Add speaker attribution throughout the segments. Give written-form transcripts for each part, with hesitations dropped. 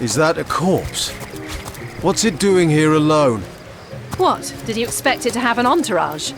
Speaker 1: Is that a corpse? What's it doing here alone?
Speaker 2: What? Did you expect it to have an entourage?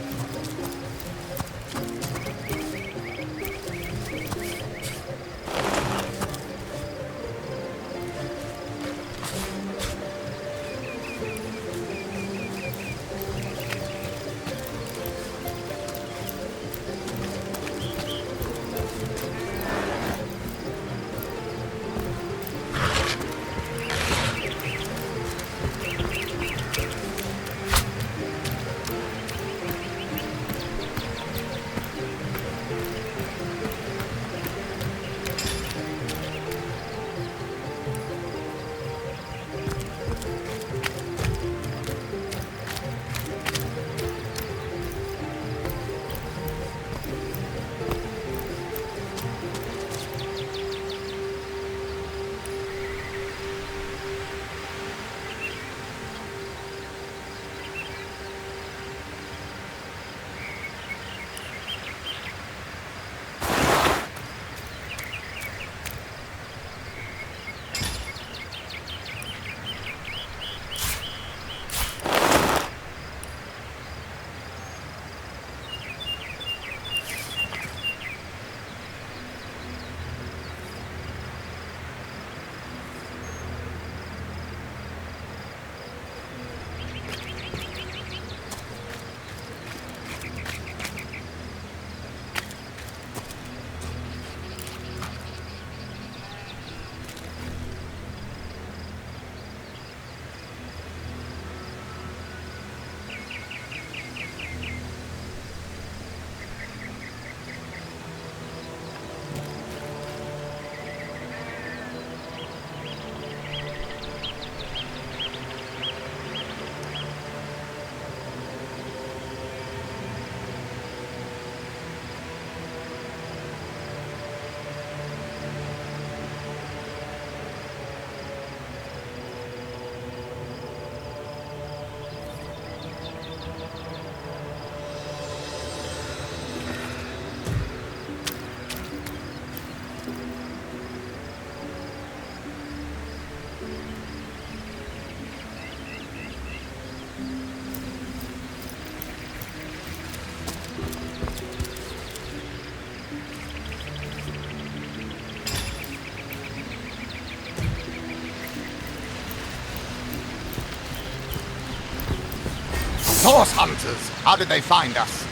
Speaker 3: Source hunters! How did they find us?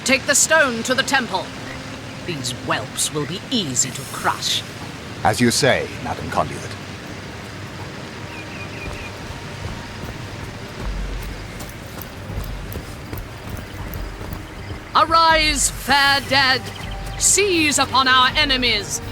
Speaker 4: Take the stone to the temple. These whelps will be easy to crush.
Speaker 3: As you say, Madam Conduit.
Speaker 4: Arise, fair dead! Seize upon our enemies!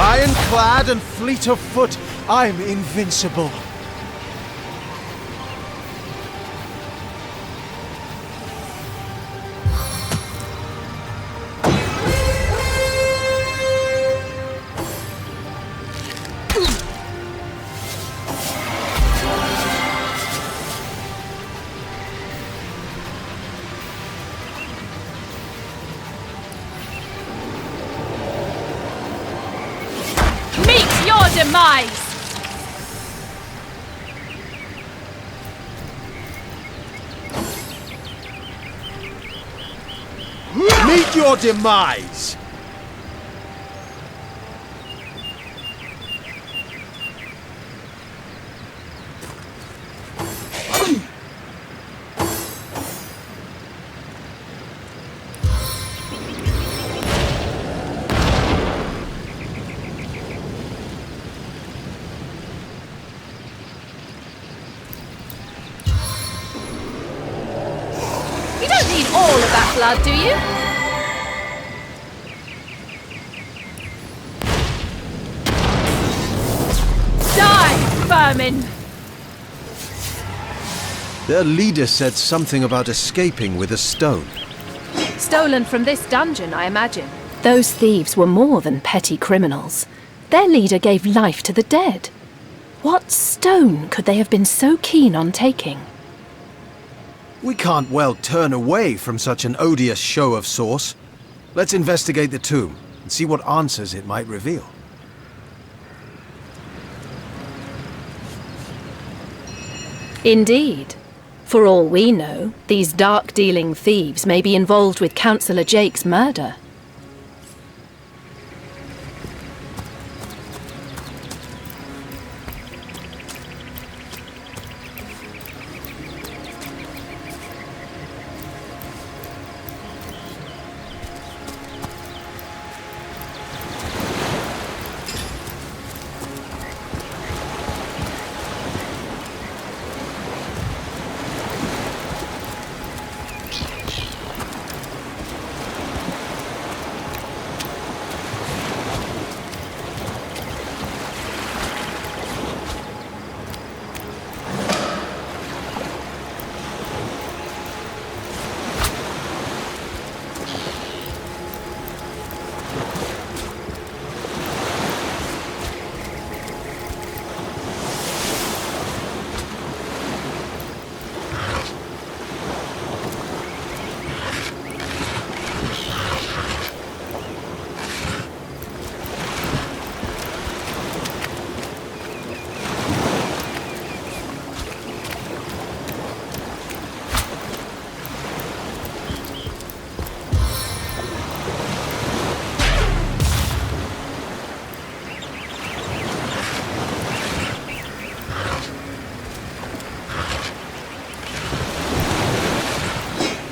Speaker 1: Ironclad and fleet of foot, I'm invincible.
Speaker 2: Demise!
Speaker 1: Meet your demise!
Speaker 2: blood, do you? Die, vermin!
Speaker 1: Their leader said something about escaping with a stone.
Speaker 2: Stolen from this dungeon, I imagine. Those thieves were more than petty criminals. Their leader gave life to the dead. What stone could they have been so keen on taking?
Speaker 1: We can't well turn away from such an odious show of source. Let's investigate the tomb and see what answers it might reveal.
Speaker 2: Indeed. For all we know, these dark-dealing thieves may be involved with Councillor Jake's murder.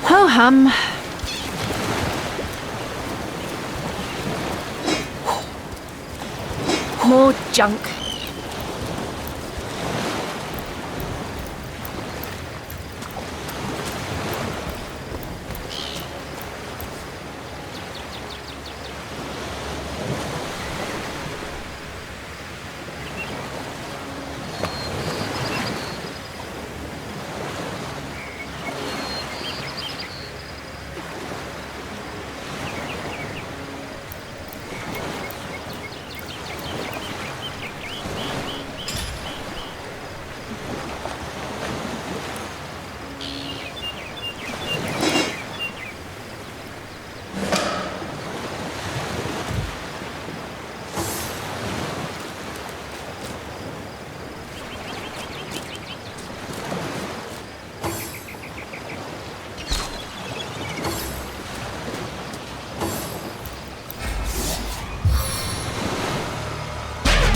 Speaker 2: Ho-hum. More junk.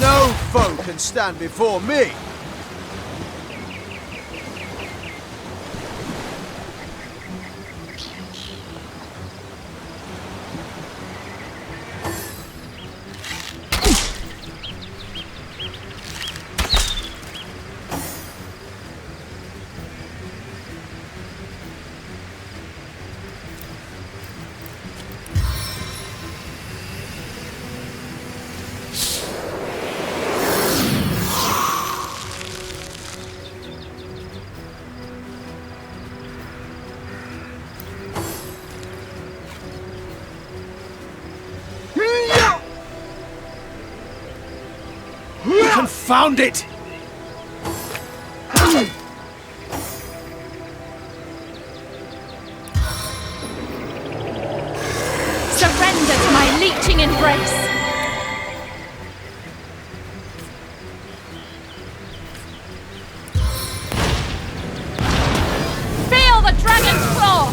Speaker 1: No foe can stand before me! Confound it!
Speaker 2: Surrender to my leeching embrace! Feel the dragon's claw!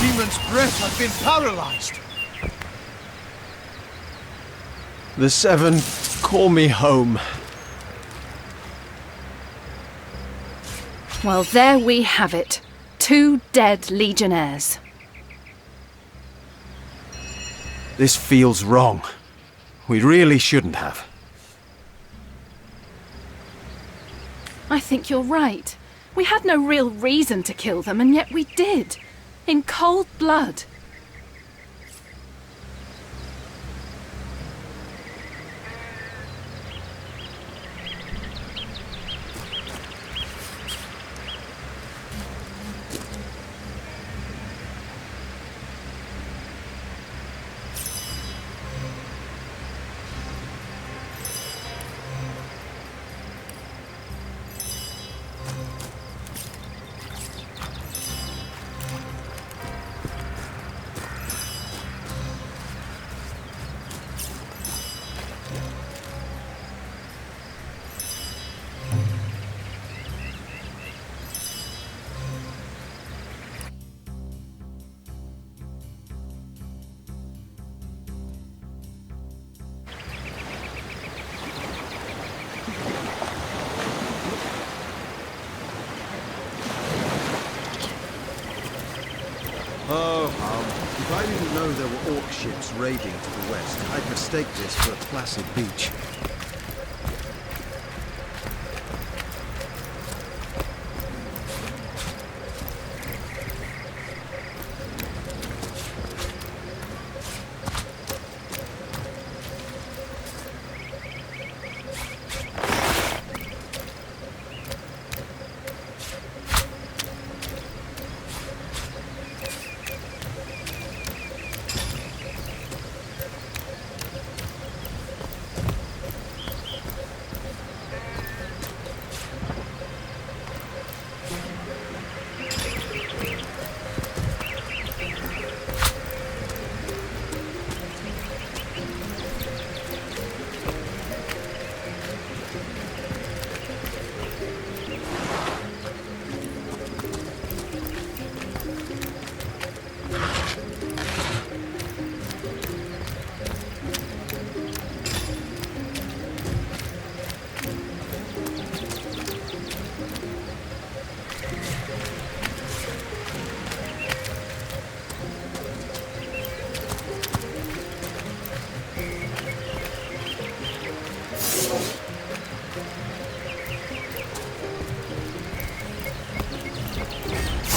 Speaker 5: Demon's breath has been paralyzed.
Speaker 1: The Seven, call me home.
Speaker 2: Well, there we have it. 2 dead Legionnaires.
Speaker 1: This feels wrong. We really shouldn't have.
Speaker 2: I think you're right. We had no real reason to kill them, and yet we did. In cold blood.
Speaker 1: If I didn't know there were orc ships raiding to the west, I'd mistake this for a placid beach.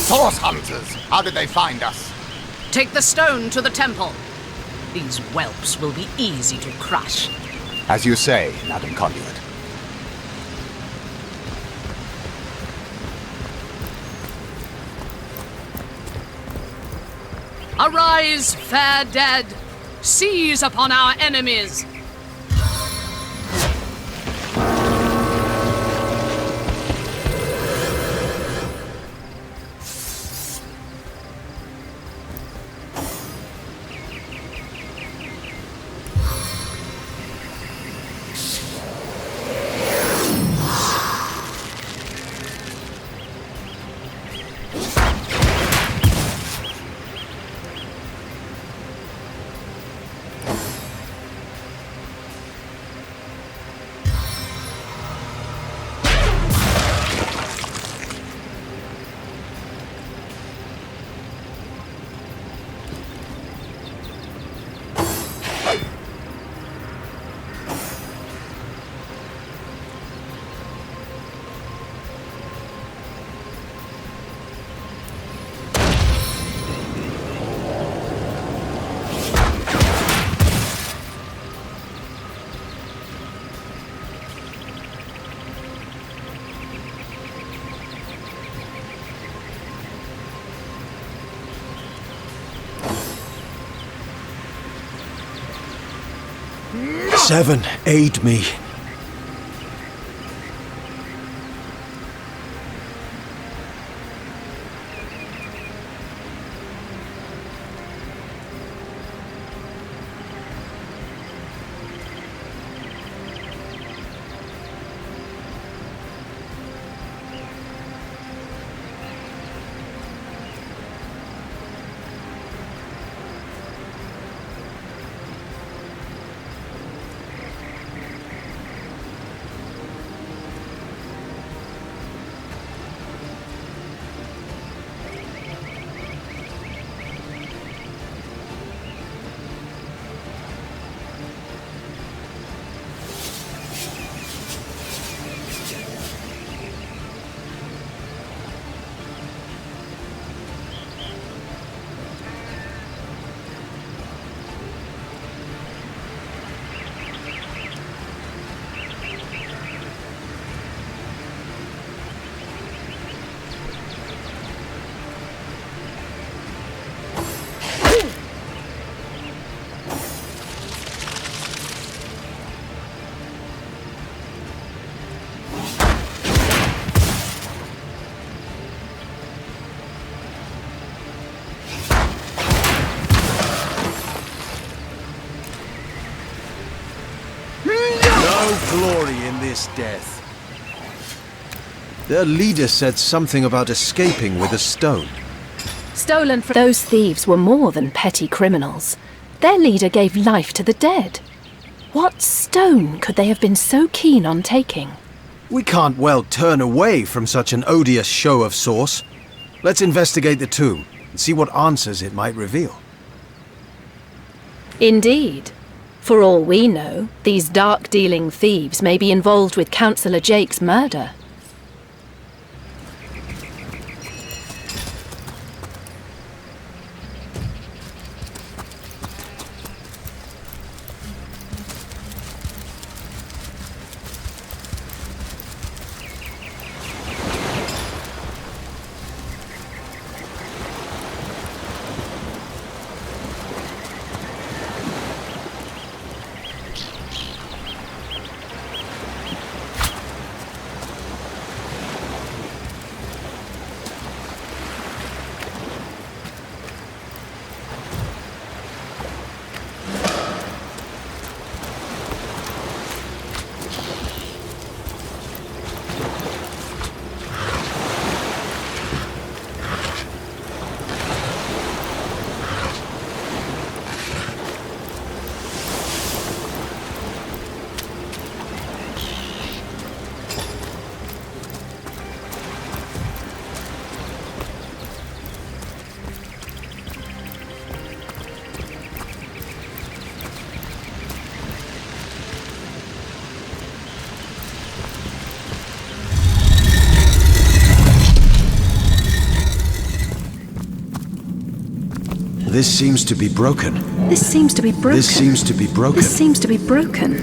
Speaker 3: Source hunters! How did they find us?
Speaker 4: Take the stone to the temple. These whelps will be easy to crush.
Speaker 3: As you say, Madam Conduit.
Speaker 4: Arise, fair dead! Seize upon our enemies!
Speaker 1: 7, aid me. No glory in this death. Their leader said something about escaping with a stone.
Speaker 2: Stolen from... Those thieves were more than petty criminals. Their leader gave life to the dead. What stone could they have been so keen on taking?
Speaker 1: We can't well turn away from such an odious show of source. Let's investigate the tomb and see what answers it might reveal.
Speaker 2: Indeed. For all we know, these dark-dealing thieves may be involved with Councillor Jake's murder.
Speaker 1: This seems to be broken.
Speaker 2: This seems to be broken.
Speaker 1: This seems to be broken.
Speaker 2: This seems to be broken.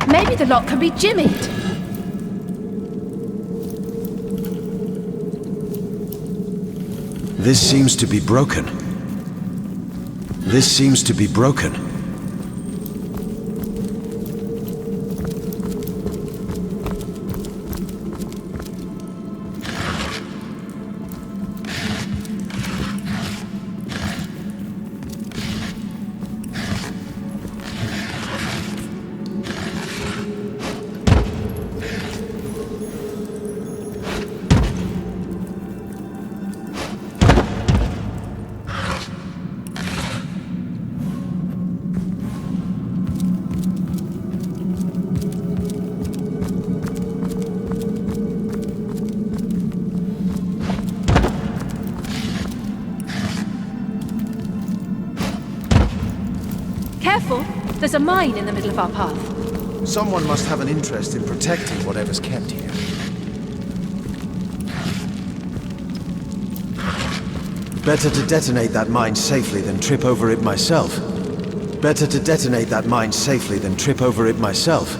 Speaker 2: Maybe the lock can be jimmied.
Speaker 1: This seems to be broken. This seems to be broken.
Speaker 2: Careful! There's a mine in the middle of our path.
Speaker 1: Someone must have an interest in protecting whatever's kept here. Better to detonate that mine safely than trip over it myself. Better to detonate that mine safely than trip over it myself.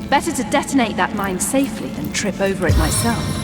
Speaker 2: Better to detonate that mine safely than trip over it myself.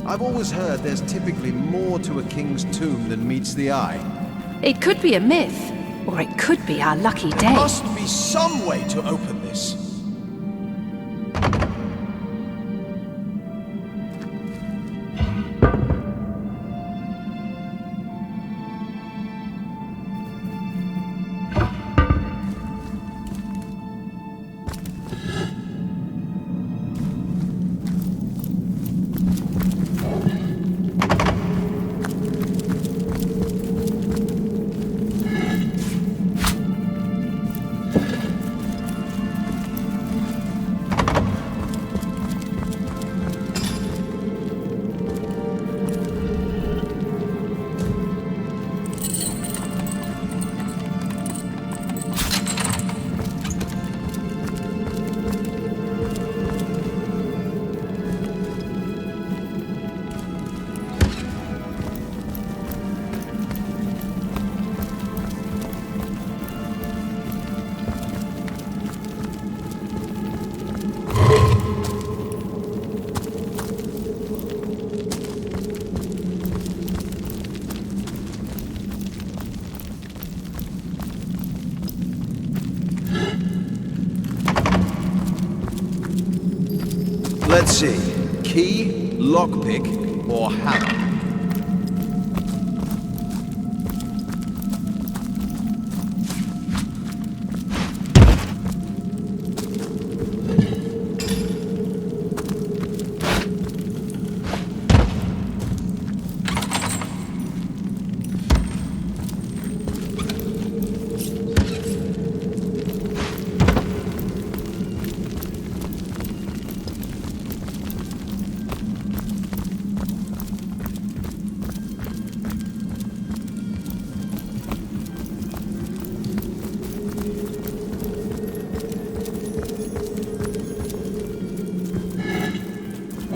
Speaker 1: I've always heard there's typically more to a king's tomb than meets the eye.
Speaker 2: It could be a myth, or it could be our lucky day.
Speaker 5: Must be some way to open this.
Speaker 1: Let's see. Key, lockpick, or hammer?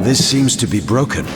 Speaker 1: This seems to be broken.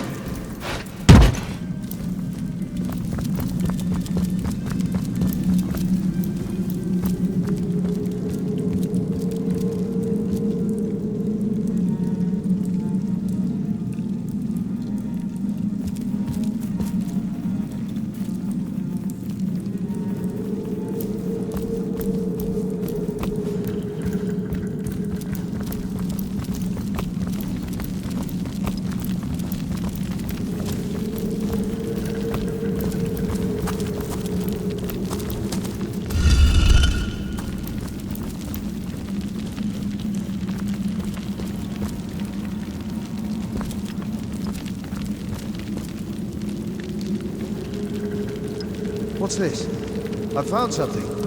Speaker 1: What's this? I found something.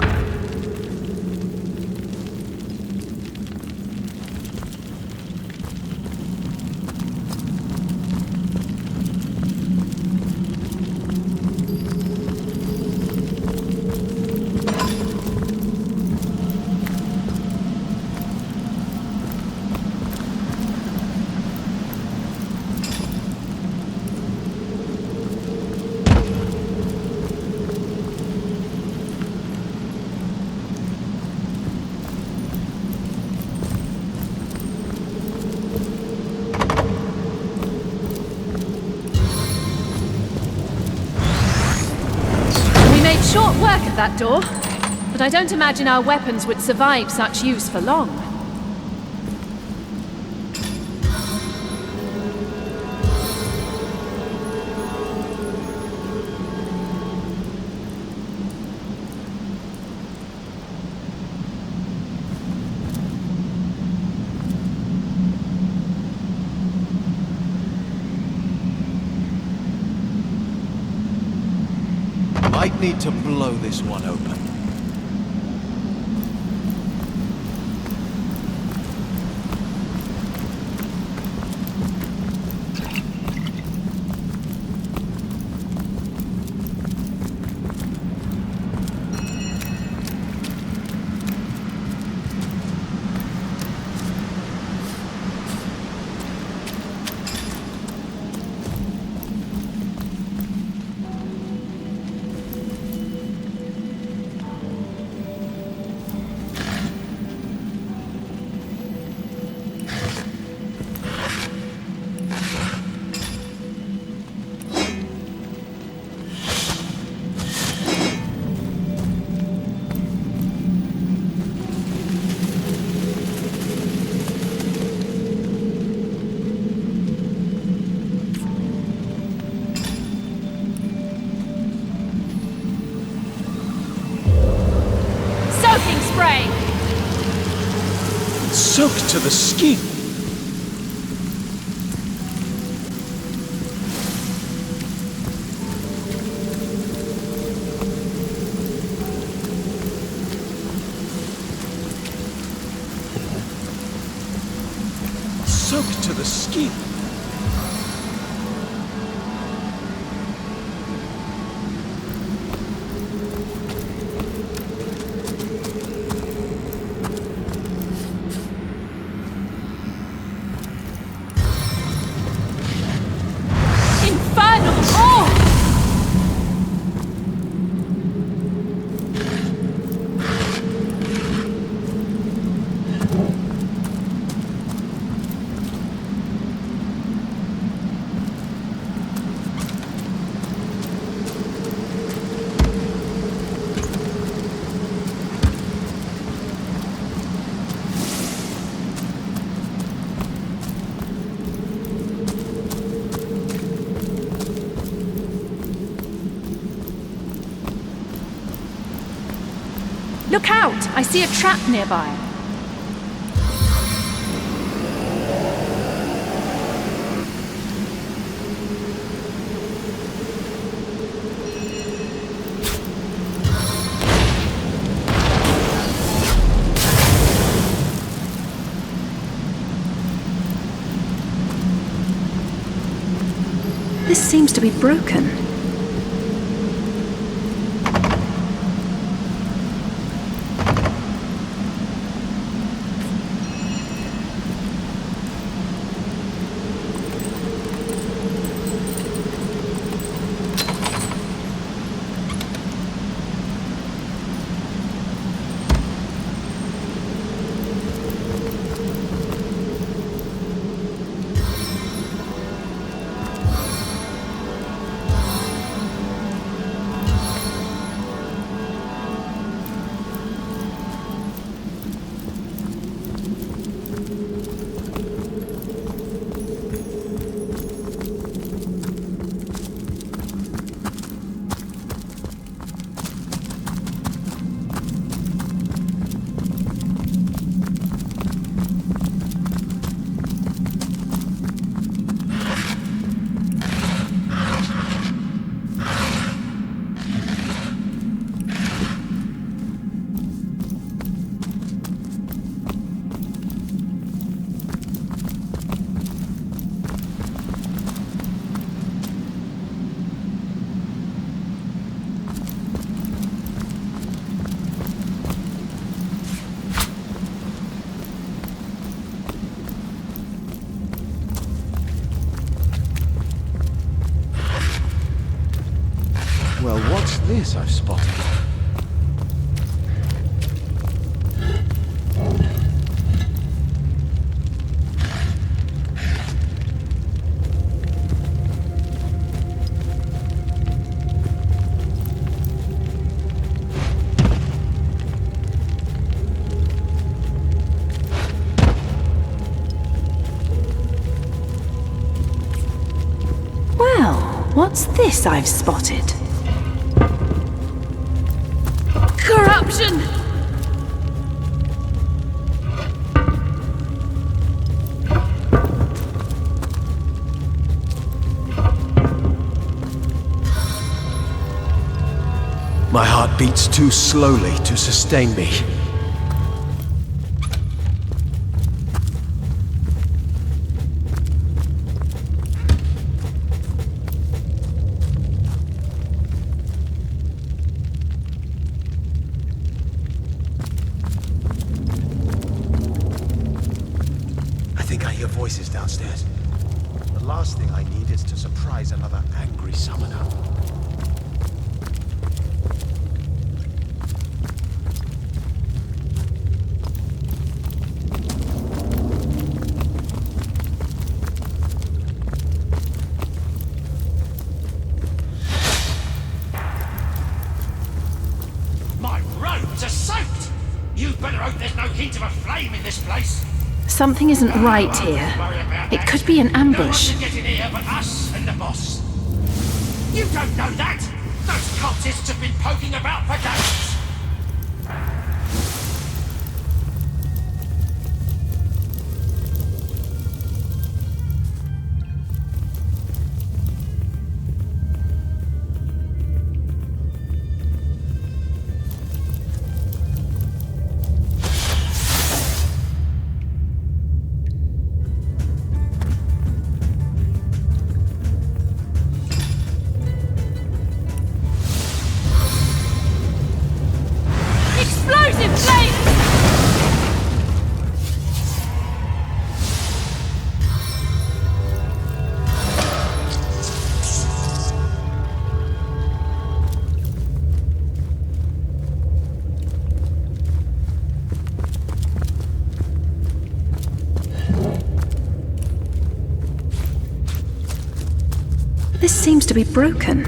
Speaker 2: Short work of that door, but I don't imagine our weapons would survive such use for long.
Speaker 1: might need to blow this one open.
Speaker 2: Spray!
Speaker 1: Soaked to the skin! Soaked to the skin!
Speaker 2: Look out! I see a trap nearby. This seems to be broken.
Speaker 1: Well, what's this I've spotted?
Speaker 2: Well, what's this I've spotted? Corruption!
Speaker 1: beats too slowly to sustain me. I think I hear voices downstairs. The last thing I need is to surprise another angry summoner.
Speaker 6: My robes are soaked! You'd better hope there's no hint of a flame in this place.
Speaker 2: Something isn't right here. It could be an ambush.
Speaker 6: No one can get in here but us and the boss. You don't know that! Those cultists have been poking about for days!
Speaker 2: Explosive flames! This seems to be broken.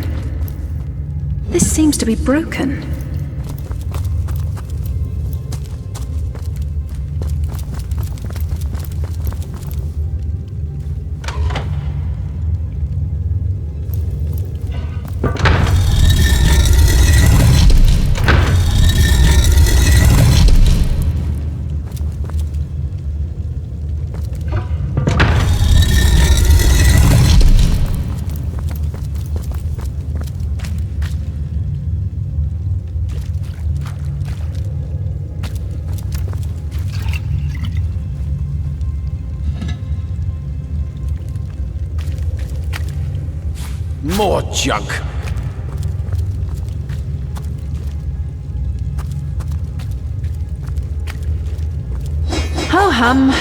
Speaker 2: This seems to be broken.
Speaker 1: More junk.
Speaker 2: Ho hum.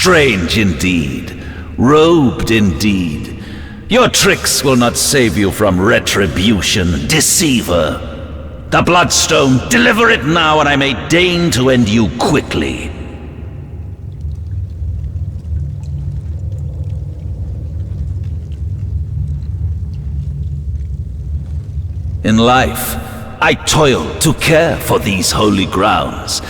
Speaker 7: Strange indeed, robed indeed. Your tricks will not save you from retribution, deceiver. The Bloodstone, deliver it now and I may deign to end you quickly. In life, I toil to care for these holy grounds.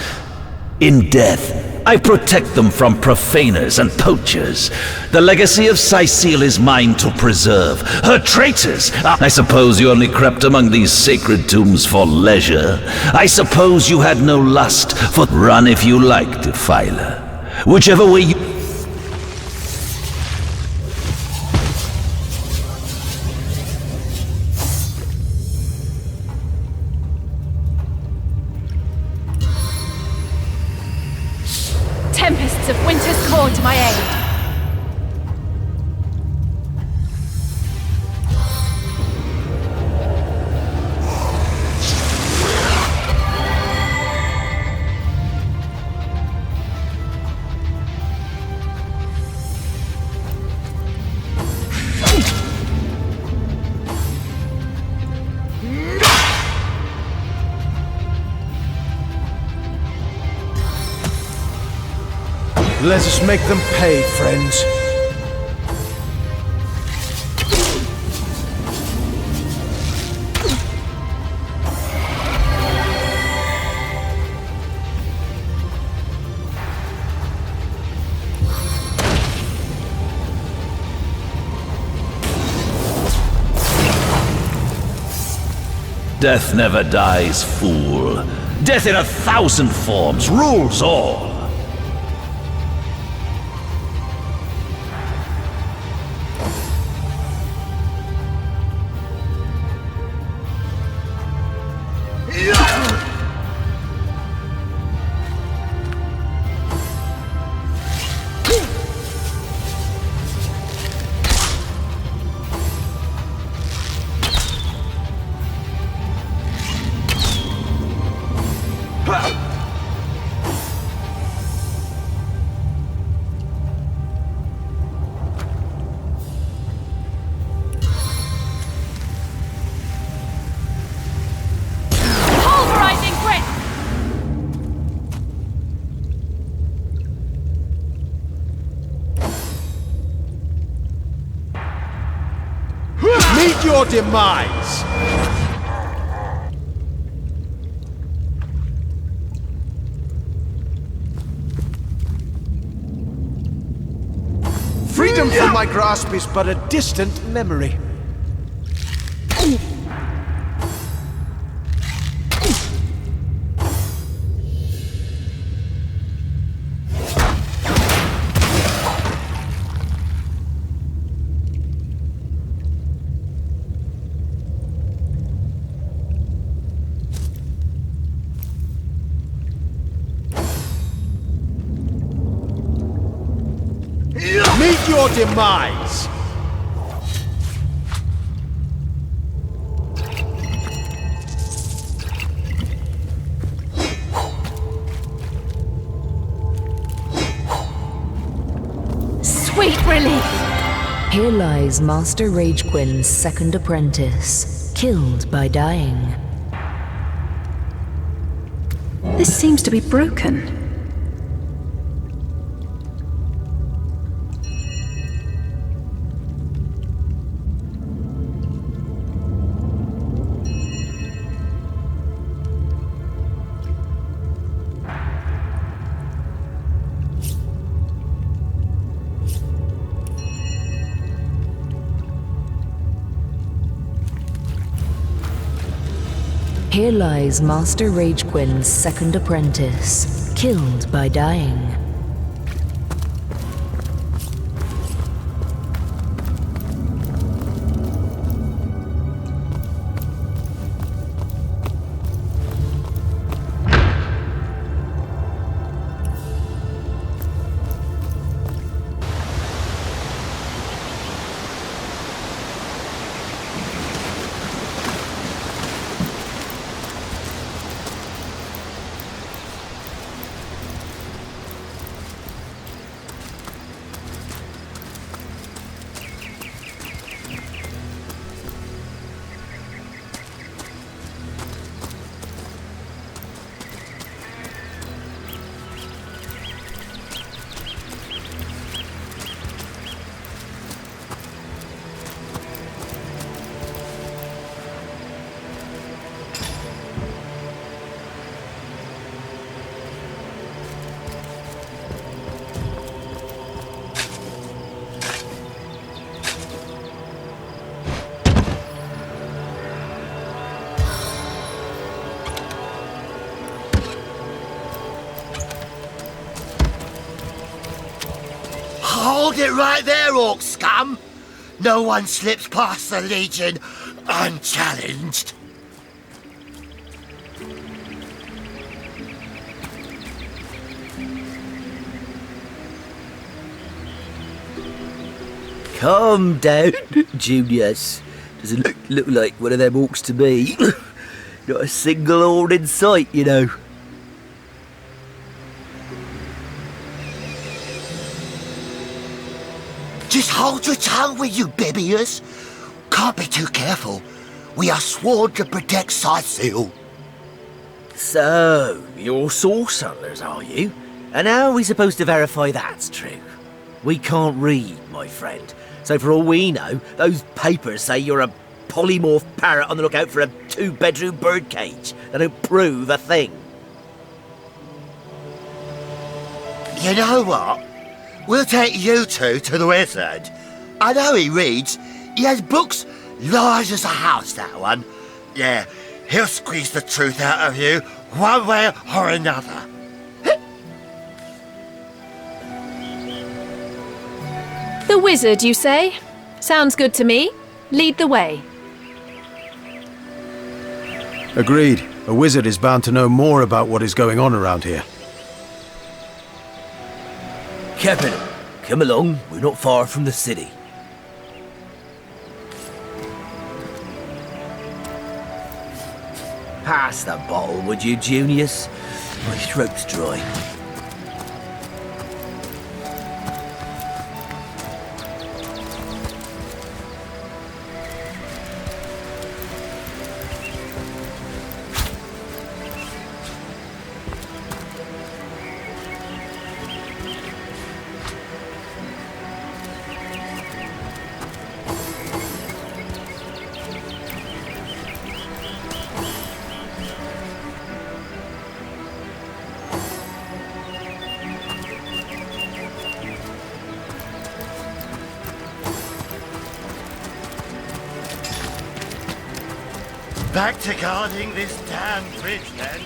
Speaker 7: In death, I protect them from profaners and poachers. The legacy of Cecile is mine to preserve. Her traitors! I suppose you only crept among these sacred tombs for leisure. I suppose you had no lust for... Run if you like, Defiler. Whichever way you...
Speaker 2: Tempests of winter's core to my aid.
Speaker 1: Let us make them pay, friends.
Speaker 7: Death never dies, fool. Death in 1,000 forms rules all.
Speaker 2: Pulverizing grip!
Speaker 1: Meet your demise! Freedom from my grasp is but a distant memory. Meet your demise!
Speaker 2: Sweet relief!
Speaker 8: Here lies Master Ragequin's second apprentice, killed by dying.
Speaker 2: This seems to be broken.
Speaker 8: Here lies Master Ragequin's second apprentice, killed by dying.
Speaker 9: Hold it right there, orc scum! No one slips past the Legion unchallenged.
Speaker 10: Calm down, Junius. Doesn't look like one of them orcs to me. Not a single horn in sight, you know.
Speaker 9: Just hold your tongue, will you, Bibius? Can't be too careful. We are sworn to protect Scythiel.
Speaker 10: So, you're source hunters, are you? And how are we supposed to verify that's true? We can't read, my friend. So for all we know, those papers say you're a polymorph parrot on the lookout for a 2-bedroom birdcage. They don't prove a thing.
Speaker 9: You know what? We'll take you two to the wizard. I know he reads. He has books large as a house, that one. Yeah, he'll squeeze the truth out of you, one way or another.
Speaker 2: The wizard, you say? Sounds good to me. Lead the way.
Speaker 1: Agreed. A wizard is bound to know more about what is going on around here.
Speaker 10: Captain, come along. We're not far from the city. Pass the bottle, would you, Junius? My throat's dry.
Speaker 9: Back to guarding this damn bridge, then.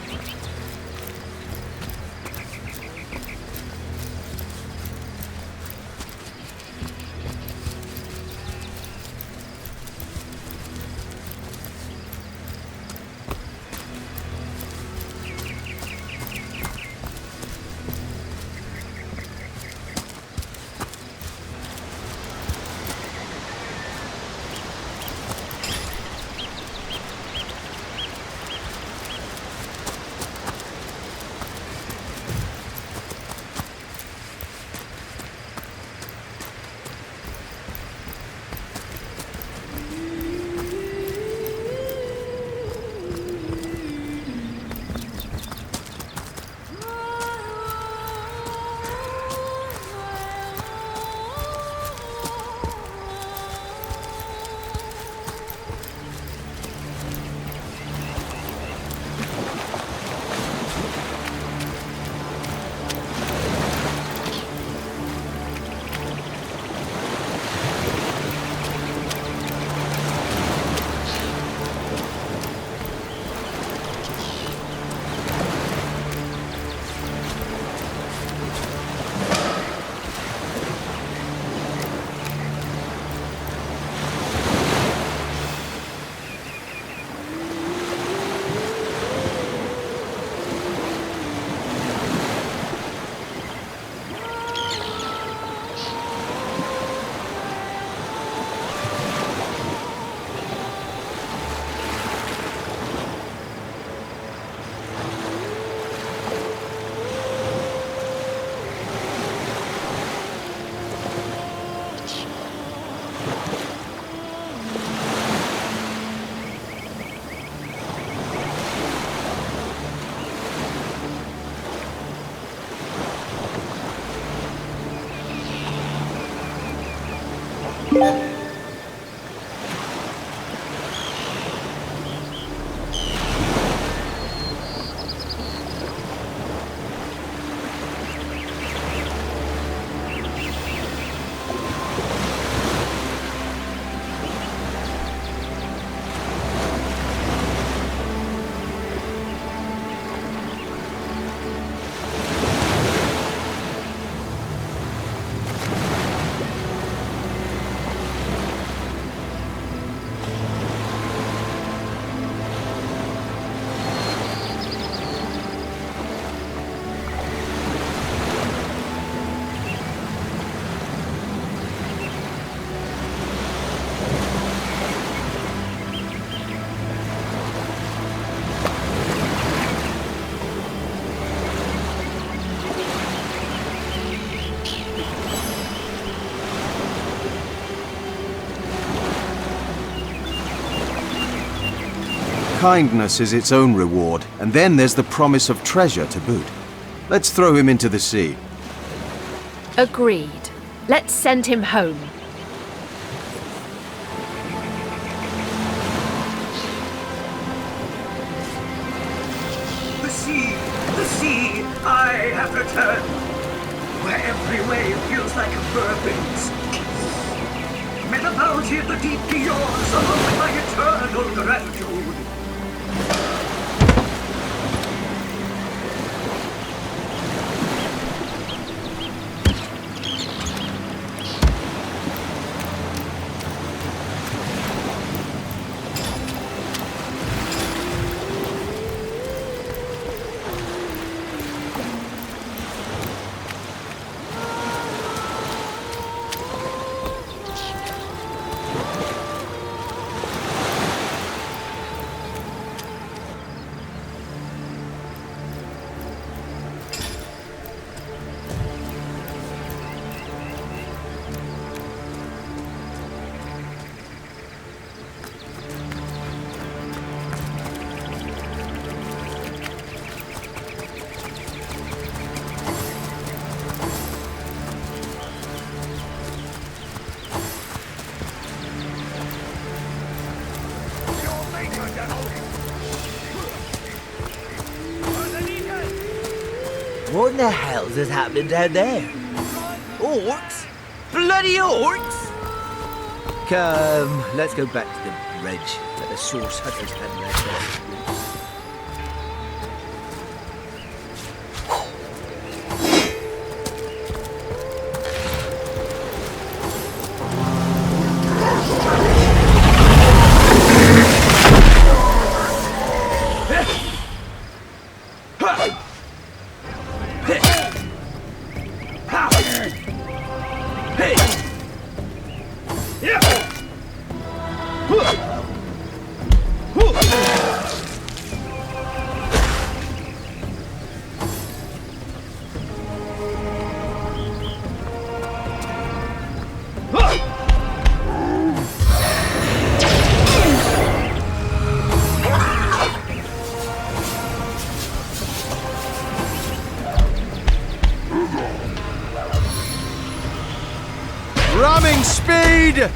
Speaker 1: kindness is its own reward, and then there's the promise of treasure to boot. Let's throw him into the sea.
Speaker 2: Agreed. Let's send him home.
Speaker 6: The sea, I have returned, where every wave feels like a bourbon's kiss. May the bounty of the deep be yours, along with my eternal gratitude.
Speaker 10: What in the hell's is happening down there? Orcs? Bloody orcs! Come, let's go back to the bridge. Let the source hunters handle their business.
Speaker 1: Ramming speed!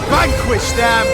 Speaker 1: Vanquish them!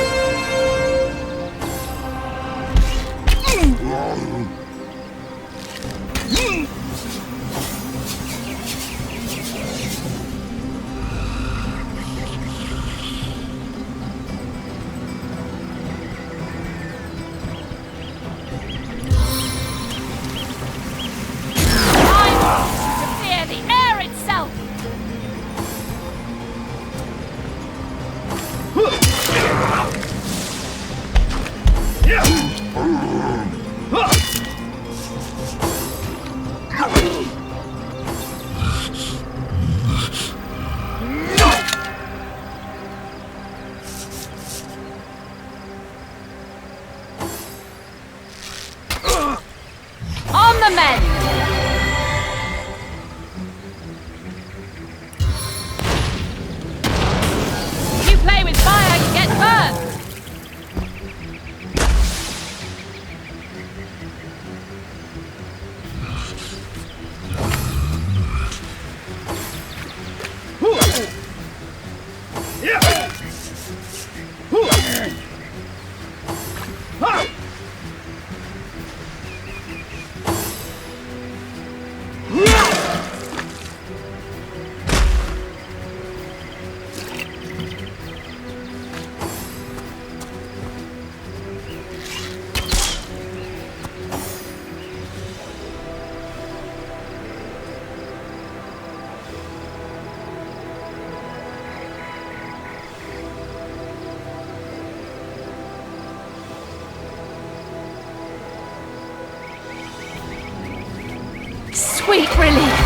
Speaker 2: sweet relief.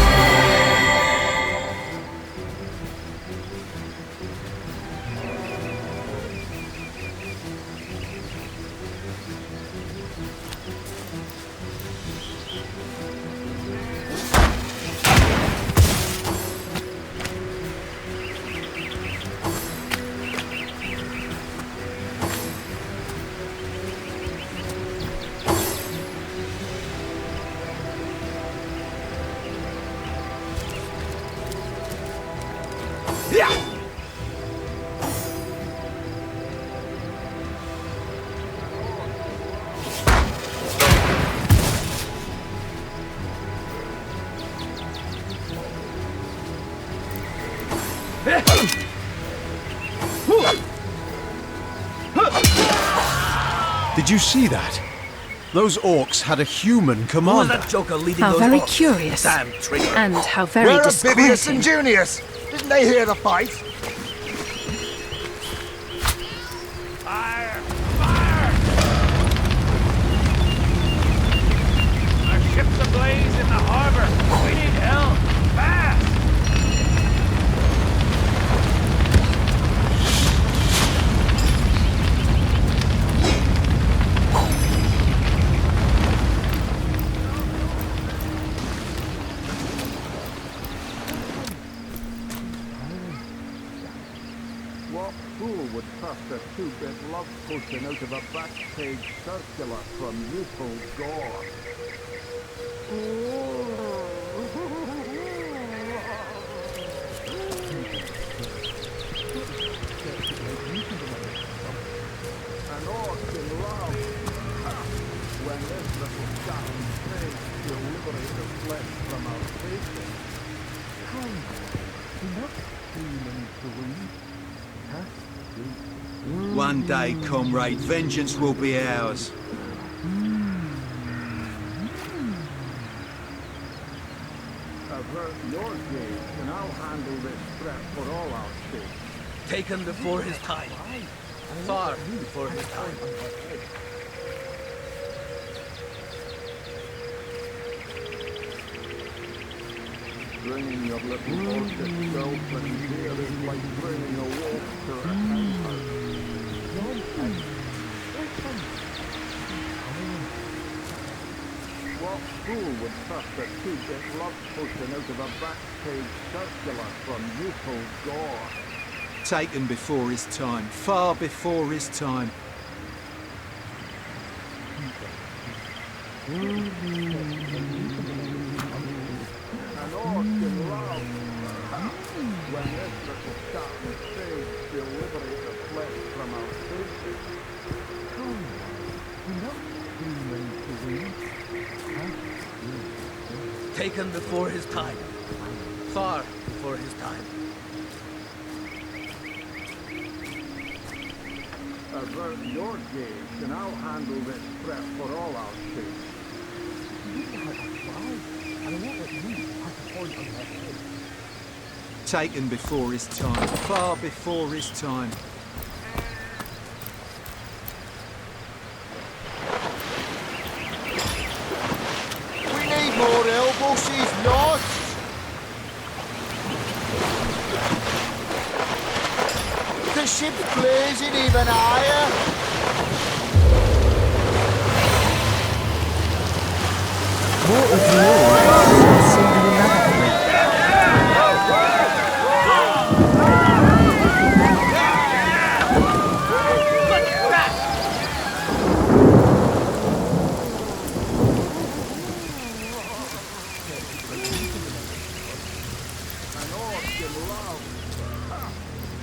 Speaker 1: Did you see that? Those orcs had a human commander.
Speaker 10: That joker leading
Speaker 2: How
Speaker 10: those
Speaker 2: very
Speaker 10: orcs?
Speaker 2: curious.
Speaker 10: Damn traitor.
Speaker 2: And how very
Speaker 5: Where are Bibius and
Speaker 2: disquieting.
Speaker 5: Junius? Didn't they hear the fight?
Speaker 11: Fire! Fire! Our ship's ablaze in the harbor. We need help. Fast!
Speaker 12: What fool would trust a two-bit love potion out of a back-page circular from youthful gore? An orc in love. When this little down face will liberate the flesh from our faces. Come, enough demons to win.
Speaker 13: One day, comrade, vengeance will be ours.
Speaker 12: Avert your gaze, and I'll handle this threat for all our sake.
Speaker 10: Taken before his time. Far before his time.
Speaker 12: Bringing your little orchid self and dear is like bringing a wolf to a hamper. What fool would trust a two-bit love potion out of a back-page circular from youthful gore?
Speaker 13: Taken before his time, far before his time.
Speaker 12: An orc in love. When this little darkness fades, we'll liberate the flesh from our faces. Come, enough demons to win.
Speaker 10: Taken before his time. Far before his time.
Speaker 12: Avert your gaze, and I'll handle this threat for all our sake.
Speaker 13: Taken before his time, far before his time.
Speaker 5: We need more elbows, not. The ship's blazing even higher.
Speaker 8: What of the orcs single another fleet?
Speaker 12: An orc in love.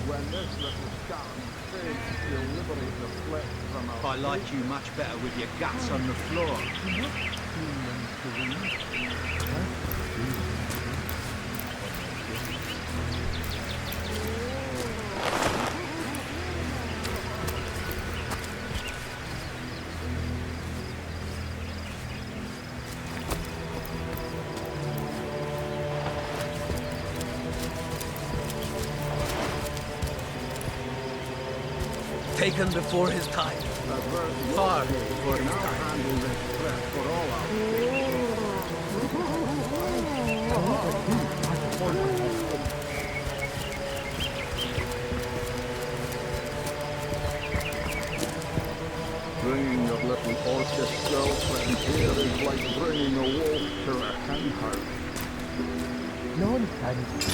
Speaker 12: When this little darkness fades, we'll liberate the flesh from our
Speaker 13: I like you much better with your guts on the floor.
Speaker 10: Taken before his time. Far before his time.
Speaker 12: handle this threat for all our Bringing your little orchid girlfriend here is like bringing a wolf to a hen house.
Speaker 13: Nonsense.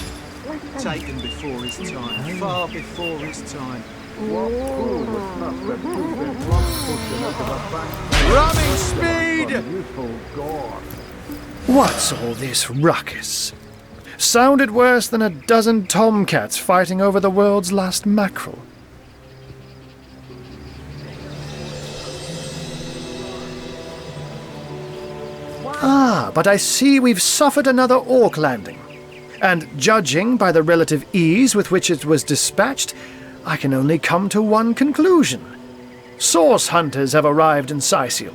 Speaker 13: Taken before his time, far before his time.
Speaker 12: What fool would trust a two-bit lump pushing into the back?
Speaker 5: Running speed!
Speaker 12: Useful gore.
Speaker 14: What's all this ruckus? Sounded worse than a dozen tomcats fighting over the world's last mackerel. Ah, but I see we've suffered another orc landing. And judging by the relative ease with which it was dispatched, I can only come to one conclusion. Source hunters have arrived in Sicil.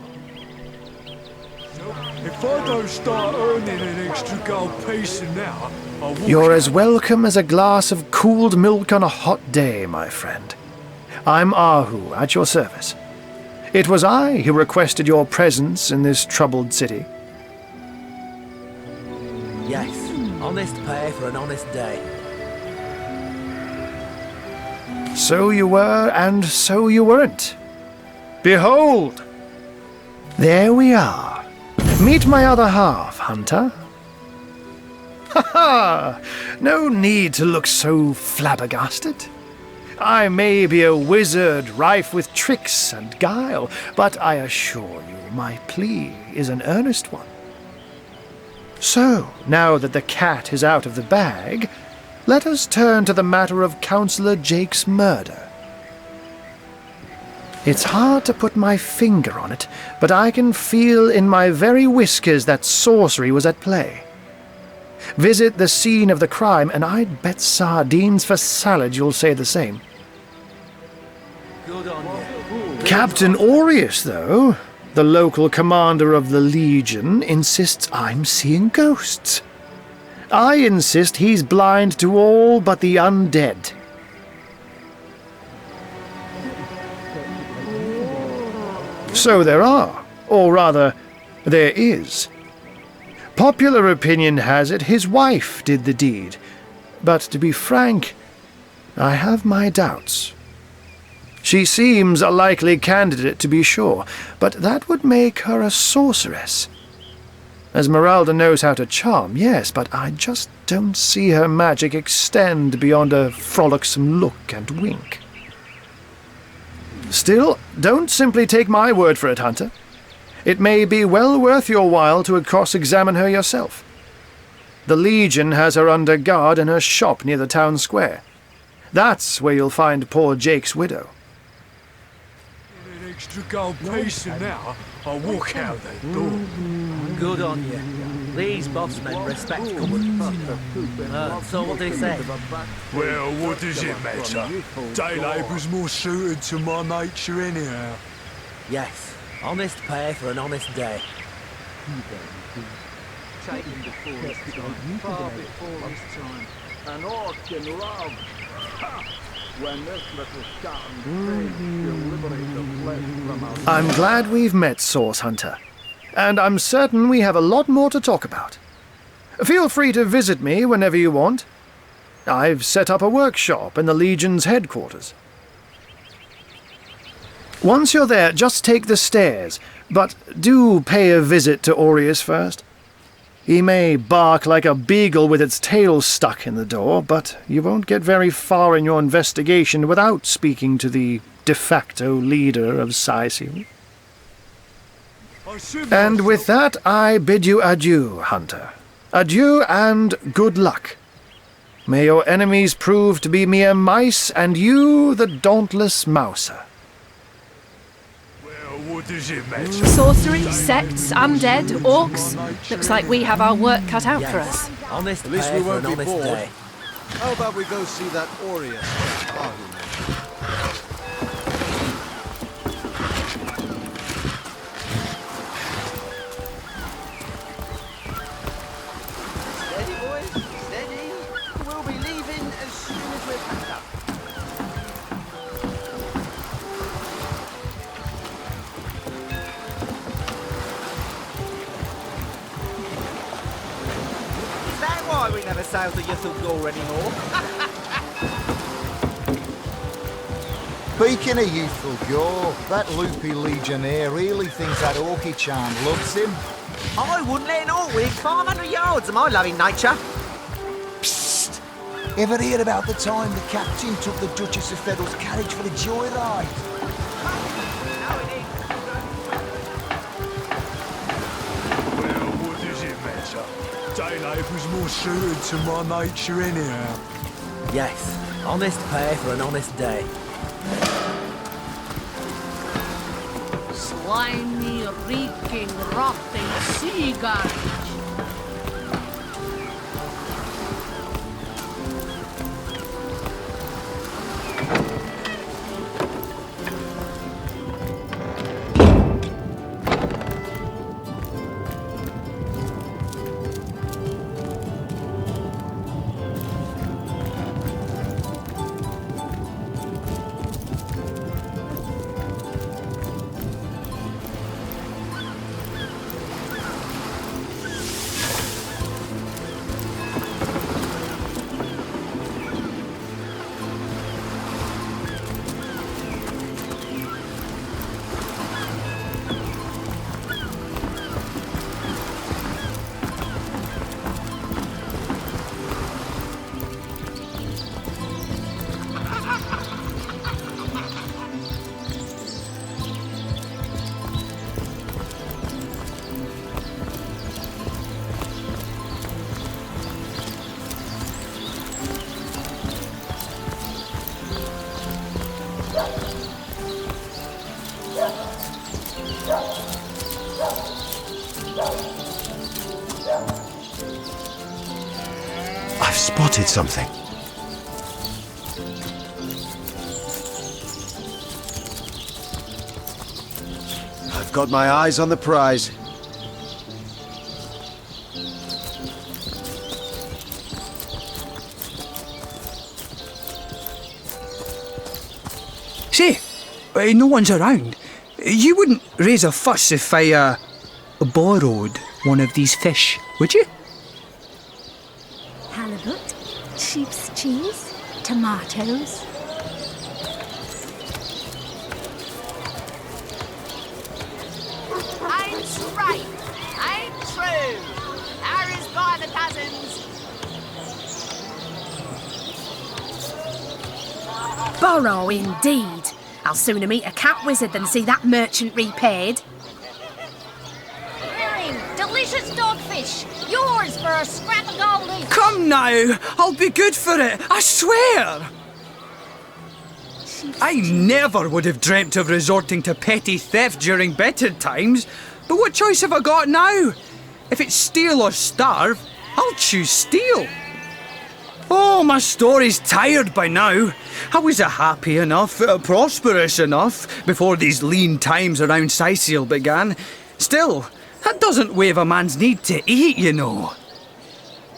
Speaker 5: If I don't start earning an extra gold piece an hour, I will...
Speaker 14: You're as welcome as a glass of cooled milk on a hot day, my friend. I'm Ahu, at your service. It was I who requested your presence in this troubled city.
Speaker 10: Yes, honest pay for an honest day.
Speaker 14: So you were, and so you weren't. Behold! There we are. Meet my other half, Hunter. Ha ha! No need to look so flabbergasted. I may be a wizard rife with tricks and guile, but I assure you my plea is an earnest one. So, now that the cat is out of the bag, let us turn to the matter of Councillor Jake's murder. It's hard to put my finger on it, but I can feel in my very whiskers that sorcery was at play. Visit the scene of the crime, and I'd bet sardines for salad you'll say the same.
Speaker 10: Good on you.
Speaker 14: Captain Aureus, though, the local commander of the Legion, insists I'm seeing ghosts. I insist he's blind to all but the undead. So there are, or rather, there is. Popular opinion has it his wife did the deed, but to be frank, I have my doubts. She seems a likely candidate, to be sure, but that would make her a sorceress. Esmeralda knows how to charm, yes, but I just don't see her magic extend beyond a frolicsome look and wink. Still, don't simply take my word for it, Hunter. It may be well worth your while to cross-examine her yourself. The Legion has her under guard in her shop near the town square. That's where you'll find poor Jake's widow.
Speaker 5: An extra gold piece an hour, I'll walk out that door.
Speaker 10: Good on you. These boss men respect companies. So what do you say?
Speaker 5: Well, what does it matter? Day labour's more suited to my nature anyhow.
Speaker 10: Yes, honest pay for an honest day.
Speaker 13: Taken before his time, far before his time.
Speaker 12: An orc in love. Ha! When this little scattering thing will liberate the flesh from our...
Speaker 14: I'm glad we've met, Source Hunter. And I'm certain we have a lot more to talk about. Feel free to visit me whenever you want. I've set up a workshop in the Legion's headquarters. Once you're there, just take the stairs, but do pay a visit to Aureus first. He may bark like a beagle with its tail stuck in the door, but you won't get very far in your investigation without speaking to the de facto leader of Sicil. And with that, I bid you adieu, Hunter. Adieu and good luck. May your enemies prove to be mere mice, and you the dauntless mouser.
Speaker 5: What does it matter?
Speaker 2: Sorcery, sects, undead, orcs. Looks like we have our work cut out for us.
Speaker 10: Honest
Speaker 1: At least
Speaker 10: pay
Speaker 1: we
Speaker 10: for
Speaker 1: won't
Speaker 10: an
Speaker 1: be
Speaker 10: honest
Speaker 1: bored.
Speaker 10: day.
Speaker 1: How about we go see that Aureus?
Speaker 15: Steady, boys, steady. We'll be leaving as soon as we're packed up. Is that why we never sail about the youthful gore anymore.
Speaker 16: Speaking of youthful gore, that loopy legionnaire really thinks that orky charm loves him.
Speaker 10: I wouldn't let an orc within 500 yards of my loving nature.
Speaker 16: Psst! Ever hear about the time the captain took the Duchess of Federal's carriage for a joyride?
Speaker 5: Well, what does it matter? Daylight was more suited to my nature anyhow.
Speaker 10: Yes, honest pay for an honest day.
Speaker 4: Slimy, reeking, rotting sea garbage.
Speaker 1: I've spotted something. I've got my eyes on the prize.
Speaker 17: Say, no one's around. You wouldn't raise a fuss if I, borrowed one of these fish, would you?
Speaker 18: Halibut, sheep's cheese, tomatoes.
Speaker 19: I'm straight, I'm true. Arrows by the dozens.
Speaker 18: Borrow indeed. I'll sooner meet a cat wizard than see that merchant repaid.
Speaker 19: Rearing, delicious dogfish. Yours for a scrap of gold each.
Speaker 17: Come now, I'll be good for it, I swear! I never would have dreamt of resorting to petty theft during better times, but what choice have I got now? If it's steal or starve, I'll choose steal. Oh, my story's tired by now. I was happy enough, prosperous enough, before these lean times around Sicil began. Still, that doesn't waive a man's need to eat, you know.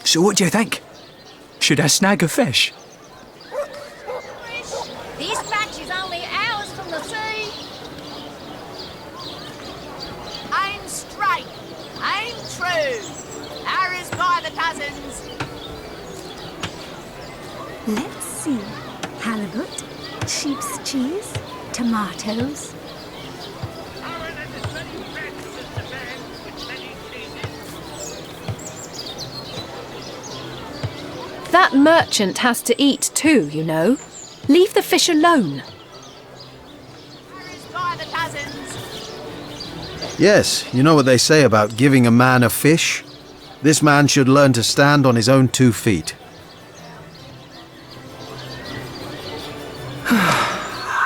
Speaker 17: So what do you think? Should I snag a fish?
Speaker 19: This batch is only hours from the sea. I'm straight, I'm true. Arrows by the dozens.
Speaker 18: Let's see. Halibut, sheep's cheese, tomatoes.
Speaker 2: That merchant has to eat too, you know. Leave the fish alone.
Speaker 19: Arrows by the dozens.
Speaker 1: Yes, you know what they say about giving a man a fish? This man should learn to stand on his own 2 feet.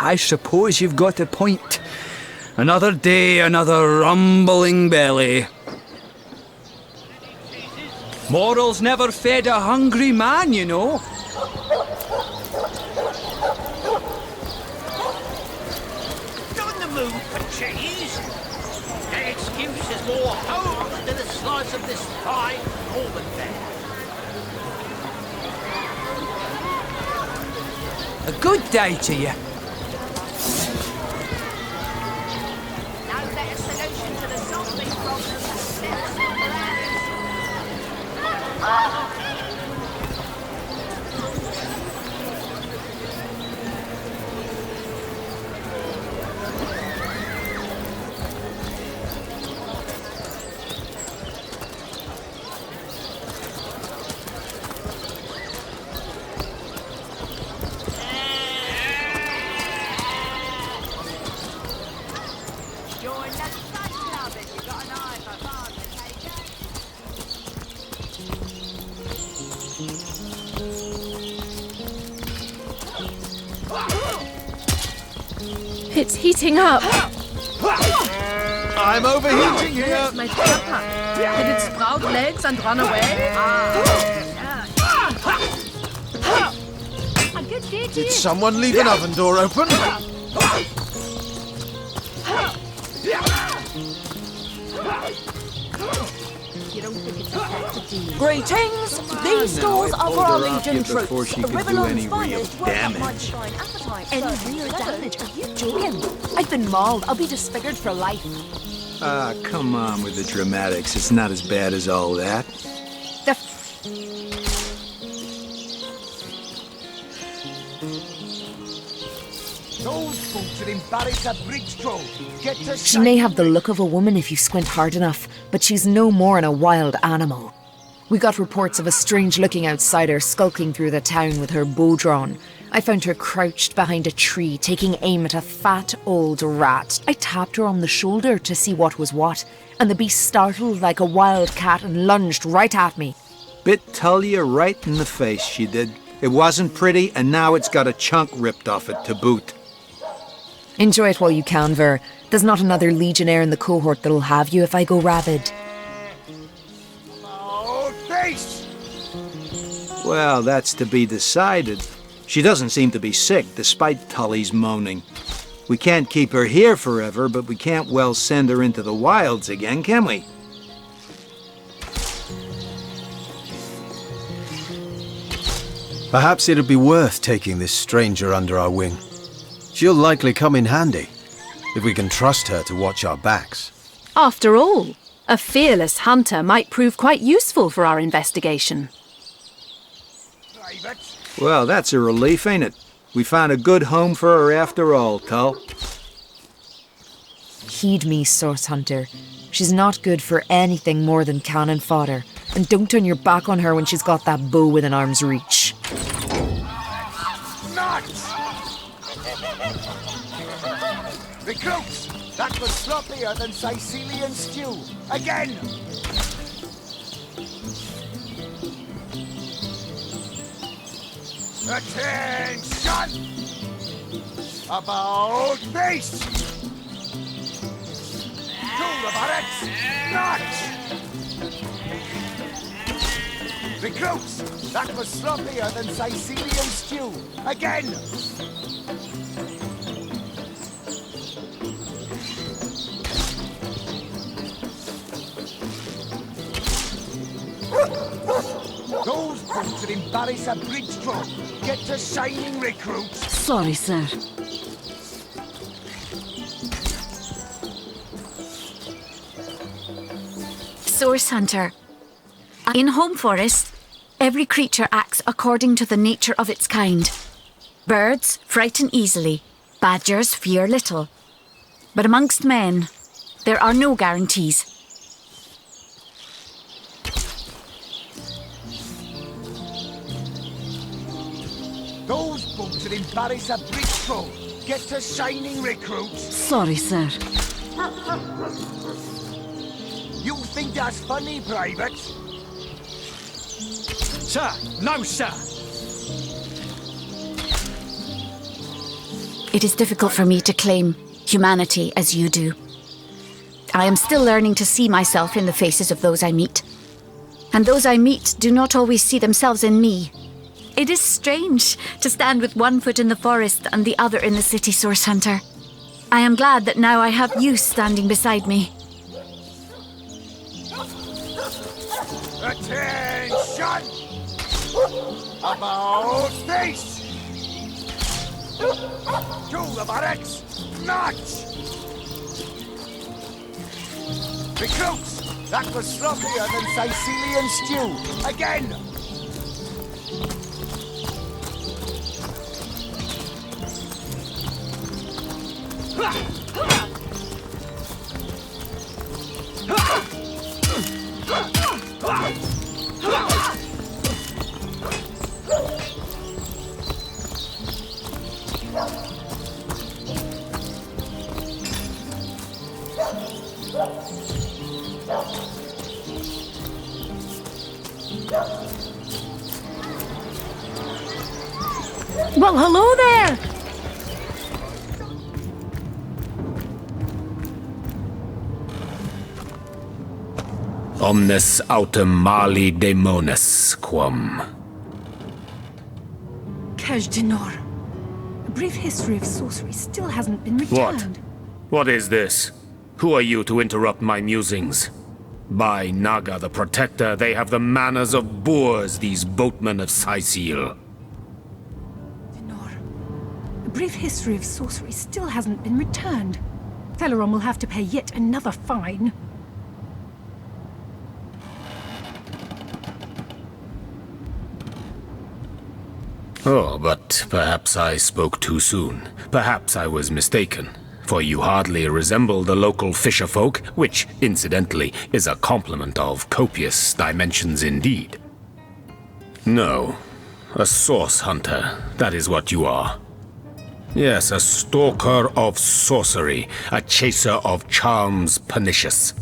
Speaker 17: I suppose you've got a point. Another day, another rumbling belly. Morals never fed a hungry man, you know.
Speaker 11: On the move for cheese. That excuse is more home than a slice of this fine Norman fare.
Speaker 17: A good day to you.
Speaker 19: No better solution to the zombie problem than steps on the
Speaker 2: It's heating up.
Speaker 1: I'm overheating here.
Speaker 4: Where's my papa? Did it sprout legs and run away?
Speaker 1: Did someone leave an oven door open?
Speaker 20: Greetings! These stores are for our Legion troops.
Speaker 13: Before she could do
Speaker 20: Rivellon's
Speaker 13: any real
Speaker 20: finest work up my
Speaker 13: damage.
Speaker 20: shrine appetite. Any real damage? Are you joking? I've been mauled. I'll be disfigured for life.
Speaker 13: Ah, come on with the dramatics. It's not as bad as all that.
Speaker 16: Those folks are in Barry's at Bridgestone. Get to
Speaker 8: She may have the look of a woman if you squint hard enough, but she's no more than a wild animal. We got reports of a strange-looking outsider skulking through the town with her bow drawn. I found her crouched behind a tree, taking aim at a fat old rat. I tapped her on the shoulder to see what was what, and the beast startled like a wild cat and lunged right at me.
Speaker 13: Bit Tullia right in the face, she did. It wasn't pretty, and now it's got a chunk ripped off it to boot.
Speaker 8: Enjoy it while you can, Ver. There's not another legionnaire in the cohort that'll have you if I go rabid.
Speaker 16: Oh, face!
Speaker 13: Well, that's to be decided. She doesn't seem to be sick, despite Tully's moaning. We can't keep her here forever, but we can't well send her into the wilds again, can we?
Speaker 1: Perhaps it'd be worth taking this stranger under our wing. She'll likely come in handy, if we can trust her to watch our backs.
Speaker 2: After all, a fearless hunter might prove quite useful for our investigation.
Speaker 13: Well, that's a relief, ain't it? We found a good home for her after all, Tull.
Speaker 8: Heed me, Source Hunter. She's not good for anything more than cannon fodder. And don't turn your back on her when she's got that bow within arm's reach.
Speaker 16: Nuts! Recruits! That was sloppier than Sicilian stew. Again! Attention! About face! To the barracks! Nuts! Recruits! That was sloppier than Sicilian stew. Again! Those boats are in Barry's at Bridgestone. Get to shining, recruits.
Speaker 20: Sorry, sir.
Speaker 21: Source Hunter. In Home Forest, every creature acts according to the nature of its kind. Birds frighten easily, badgers fear little. But amongst men, there are no guarantees.
Speaker 16: Those boats are in Barry's at Bridgestone. Get to shining, recruits.
Speaker 20: Sorry, sir.
Speaker 16: You think that's funny, Private?
Speaker 17: Sir, no, sir.
Speaker 21: It is difficult for me to claim humanity as you do. I am still learning to see myself in the faces of those I meet. And those I meet do not always see themselves in me. It is strange to stand with one foot in the forest and the other in the city, Source Hunter. I am glad that now I have you standing beside me.
Speaker 16: Attention! About face! To the barracks! March! Recruits! That was sloppier than Sicilian stew. Again!
Speaker 18: Well, hello there!
Speaker 3: Omnes autem mali demonis quam.
Speaker 18: Kejdenor. A brief history of sorcery still hasn't been returned.
Speaker 3: What is this? Who are you to interrupt my musings? By Naga the Protector, they have the manners of boors, these boatmen of Sicil.
Speaker 18: A brief history of sorcery still hasn't been returned. Teleron will have to pay yet another fine.
Speaker 3: Oh, but perhaps I spoke too soon. Perhaps I was mistaken, for you hardly resemble the local fisher folk, which, incidentally, is a compliment of copious dimensions indeed. No, a source hunter, that is what you are. Yes, a stalker of sorcery, a chaser of charms pernicious.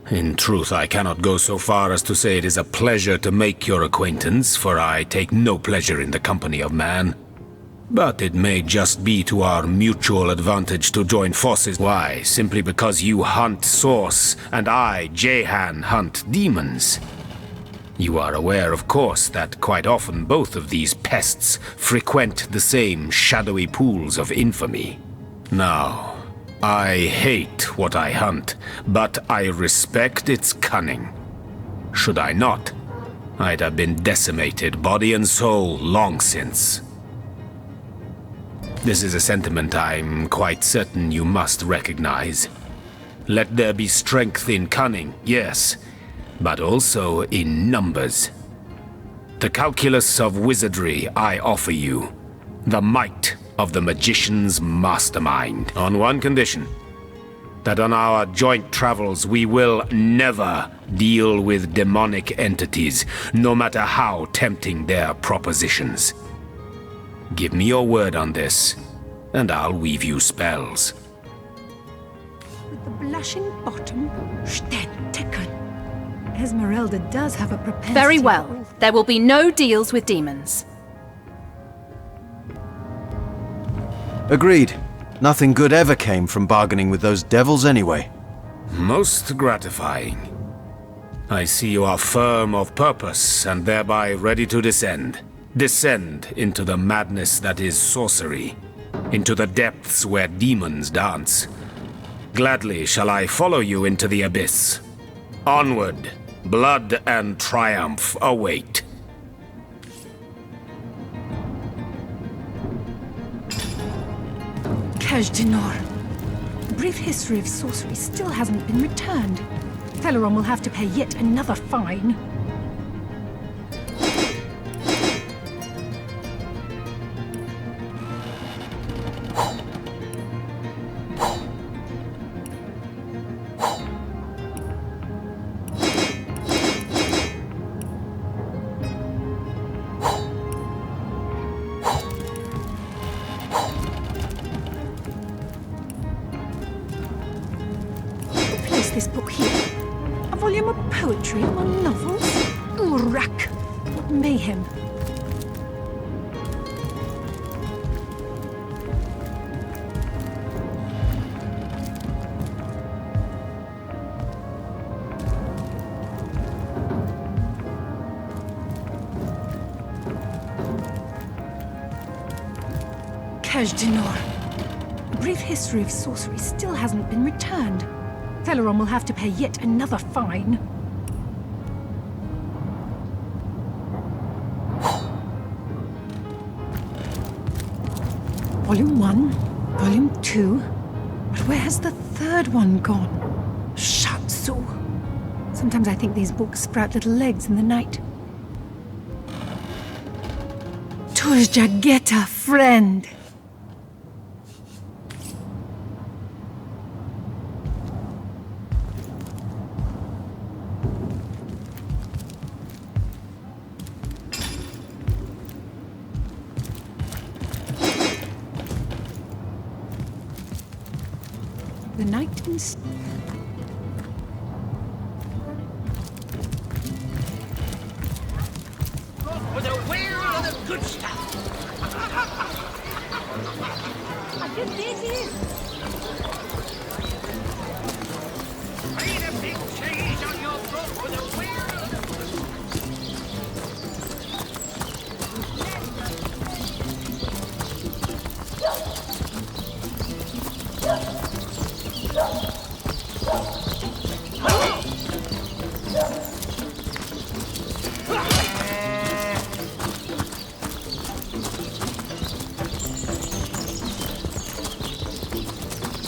Speaker 3: In truth, I cannot go so far as to say it is a pleasure to make your acquaintance, for I take no pleasure in the company of man. But it may just be to our mutual advantage to join forces. Why? Simply because you hunt source, and I, Jehan, hunt demons. You are aware, of course, that quite often both of these pests frequent the same shadowy pools of infamy. Now, I hate what I hunt, but I respect its cunning. Should I not, I'd have been decimated, body and soul, long since. This is a sentiment I'm quite certain you must recognize. Let there be strength in cunning, yes, but also in numbers. The calculus of wizardry I offer you, the might of the magician's mastermind, on one condition: that on our joint travels we will never deal with demonic entities, no matter how tempting their propositions. Give me your word on this, and I'll weave you spells.
Speaker 18: With the blushing bottom, Stentican. Esmeralda does have a propensity.
Speaker 2: Very well. There will be no deals with demons.
Speaker 1: Agreed. Nothing good ever came from bargaining with those devils anyway.
Speaker 3: Most gratifying. I see you are firm of purpose, and thereby ready to descend. Descend into the madness that is sorcery, into the depths where demons dance. Gladly shall I follow you into the abyss. Onward, blood and triumph await.
Speaker 18: Kejdenor. A brief history of sorcery still hasn't been returned. Teleron will have to pay yet another fine. This book here. A volume of poetry among novels? Urak! What mayhem! Kejdenor. A brief history of sorcery still hasn't been returned. Teleron will have to pay yet another fine. Volume 1, Volume 2. But where has the third one gone? Shatsu. Sometimes I think these books sprout little legs in the night. Tujageta, friend. The night in...
Speaker 11: With a wheel of the good stuff.
Speaker 18: I can dig in.
Speaker 11: Read a big cheese on your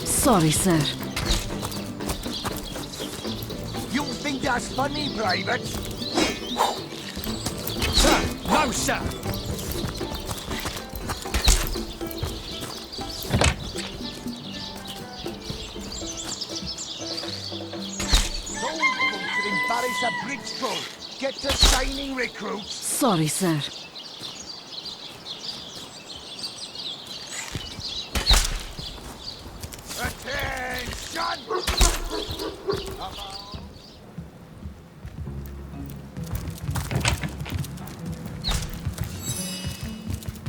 Speaker 7: Sorry, sir.
Speaker 16: You think that's funny, Private?
Speaker 11: Sir! No, sir!
Speaker 16: Those folks that embarrass a bridge crew get to signing recruits.
Speaker 7: Sorry, sir.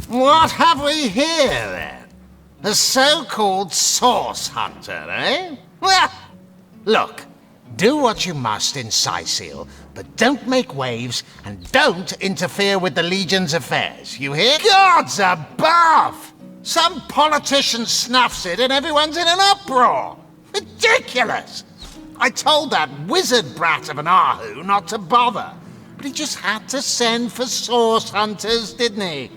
Speaker 22: What have we here, then? A so-called source hunter, eh? Well, look, do what you must in Sicil, but don't make waves and don't interfere with the Legion's affairs, you hear? Gods above! Some politician snuffs it and everyone's in an uproar! Ridiculous! I told that wizard brat of an Ahu not to bother, but he just had to send for source hunters, didn't he?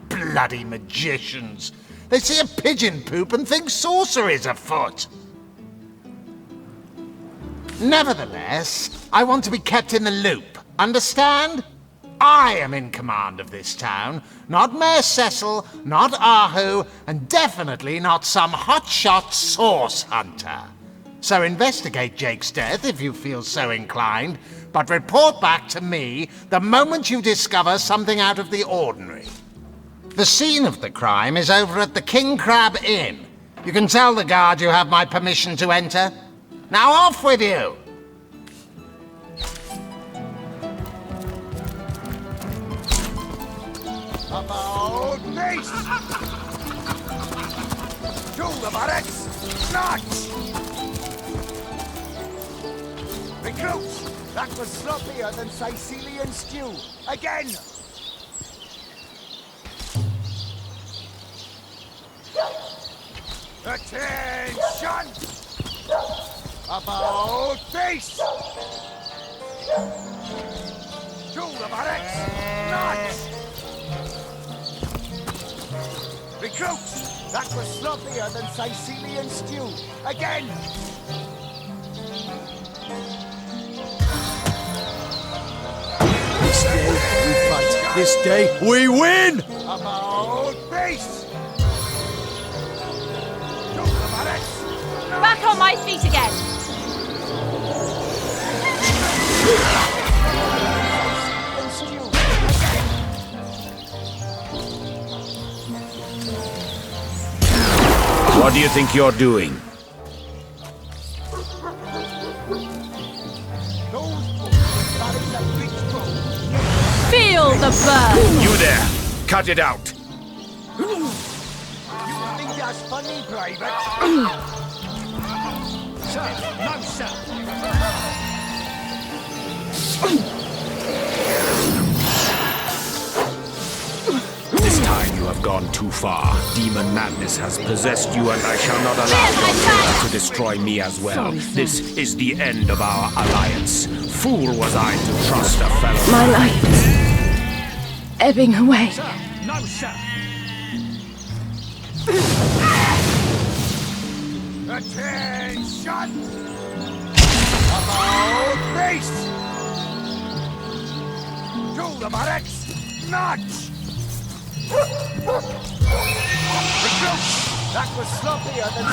Speaker 22: Bloody magicians! They see a pigeon poop and think sorcery's afoot! Nevertheless, I want to be kept in the loop, understand? I am in command of this town, not Mayor Cecil, not Ahu, and definitely not some hotshot source hunter. So investigate Jake's death if you feel so inclined, but report back to me the moment you discover something out of the ordinary. The scene of the crime is over at the King Crab Inn. You can tell the guard you have my permission to enter. Now off with you!
Speaker 16: About face! To the barracks! March! Recruits! That was sloppier than Sicilian stew. Again! Attention! About face! To the barracks! March! Recruits! That was sloppier than Sicilian stew. Again!
Speaker 1: This day we fight. This day we win!
Speaker 16: About face!
Speaker 19: Back on my feet again!
Speaker 3: What do you think you're doing?
Speaker 2: Feel the burn!
Speaker 3: You there! Cut it out!
Speaker 16: You think that's funny, Private?
Speaker 11: Sir! No, sir!
Speaker 3: This time you have gone too far. Demon madness has possessed you, and I shall not allow your power to destroy me as well. This is the end of our alliance. Fool was I to trust a fellow.
Speaker 2: My life is ebbing away.
Speaker 11: Sir! No, sir!
Speaker 16: Attention! About face! To the barracks! March! Recruits! That was sloppier than